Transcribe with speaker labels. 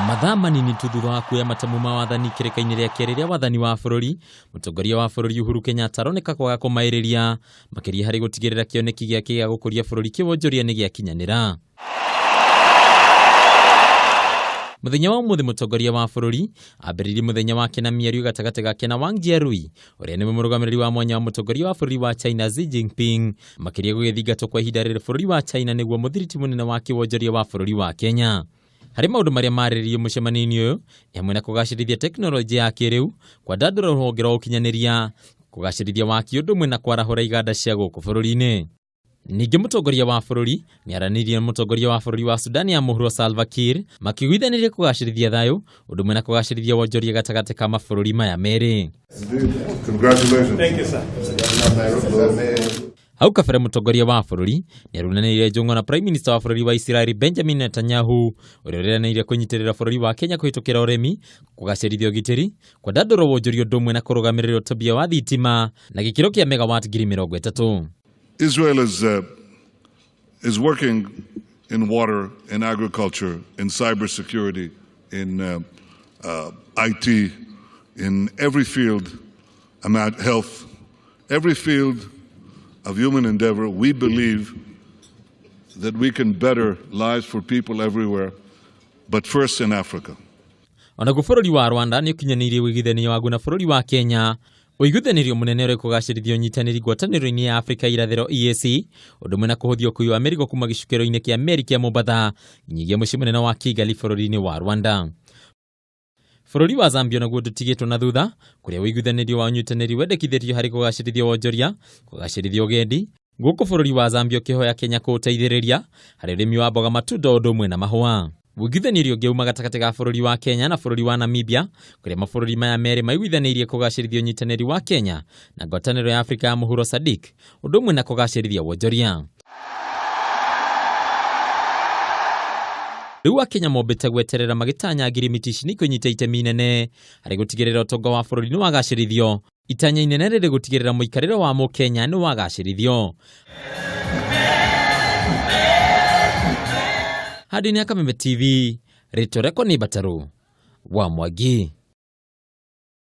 Speaker 1: mathaa manini tu thutha wa kuoya matamu ma wathani kĩrĩka-inĩ rĩa wathani wa bũrũri, mũtongoria wa bũrũri Uhuru Kenyatta aroneka kwaga kũmaĩrĩria makĩria harĩ gũtigĩrĩra kĩoneki gĩake gĩa gũkũria bũrũri kĩwonjoria nĩ gĩakinyanĩra. Muthenya wa umuthi mũtongoria wa bũrũri ambĩrĩirie muthenya wake na Miario gatagatĩ gake na Mwangi ũrĩa nĩwe mũrũgamĩrĩri wa mwanya wa mũtongoria wa bũrũri wa China Xi Jinping, makĩria gũgĩthingatwo kwa ihinda rĩrĩ bũrũri wa China nĩguo mũthiriti mũnene wa kĩwonjoria wa bũrũri wa Kenya. Harĩ maũndũ marĩa marĩrĩirio mũcemanio-inĩ ũyũ nĩ hamwe na kũgacĩrithia tekinoronjĩ ya kĩrĩu, kwandandũra rũhonge rwa ũkinyanĩria, kũgacĩrithia waki ũndũ ũmwe na kwarahũra iganda cia gũkũ bũrũri-inĩ. Ningĩ mũtongoria wa bũrũri nĩaranirie mũtongoria wa bũrũri wa Sudan ya mũhuro Salva Kiir makĩiguithanĩria kũgacĩrithia thayũ ũndũ ũmwe na kũgacĩrithia wonjoria gatagatĩ ka mabũrũri maya merĩ. Hau kabere mũtongoria wa bũrũri nĩarunanĩire njũng'wa na Prime Minister wa bũrũri wa Israeli Benjamin Netanyahu ũrĩa ũreranĩire kũnyitĩrĩra bũrũri wa Kenya kũhitukira ũrĩmi, kũgacĩrithia ũgitĩri, kwandandũra wonjoria ũndũ ũmwe na kũrũgamĩrĩra ũtũmia wa thitima na gĩkĩro kĩa megawatt ngiri 30.
Speaker 2: Israel is working in water, in agriculture, in cybersecurity, in IT, in every field, health, every field of human endeavor. We believe that we can better lives for people everywhere, but first in Africa.
Speaker 1: Ona bũrũri wa Rwanda nĩ ũkinyanirie wĩiguithanio waguo na bũrũri wa Kenya. Ũiguithanĩrio mũnene ũrĩ kũgacĩrithia unyitaniri ngwatanĩro-inĩ ya Afrika irathĩro EAC, ũndũ ũmwe na kũhũthia ũkui wa mĩrigo kuma gĩcukĩro-inĩ kĩa meri kĩa Mbataru nginyagia mũciĩ mũnene wa Kigali bũrũri-inĩ wa Rwanda. Bũrũri wa Zambia naguo ndũtigĩtwo na thutha, kũrĩa ũiguithanĩrio wa unyitanĩri wendekithĩtio harĩ kũgacĩrithia wonjoria, kũgacĩrithia ũgendi, gũkũ bũrũri wa Zambia ũkĩhoya Kenya kũũteithĩrĩria harĩ ũrĩmi wa mboga, matunda ũndũ ũmwe na mahũa. Ũiguithanĩrio ũngĩuma gatagatĩ ga bũrũri wa Kenya na bũrũri wa Namibia, kũrĩa mabũrũri maya merĩ maiguithanĩirie kũgacĩrithia unyitanĩri wa Kenya na ngwatanĩro ya Afrika ya mũhuro SADC, ũndũ ũmwe na kũgacĩrithia wonjoria. Rĩu Akenya mombĩte gweterera magĩtanya ngirimiti ici nĩikũnyita itemi inene harĩ gũtigĩrĩra ũtonga wa bũrũri nĩ wagacĩrithio, itanya inene rĩrĩ gũtigĩrĩra mũikarĩre wa Mũkenya nĩ wagacĩrithio. Hadi ni Kameme TV, rĩtwa rĩakwa nĩ Mbataru wa Mwangi.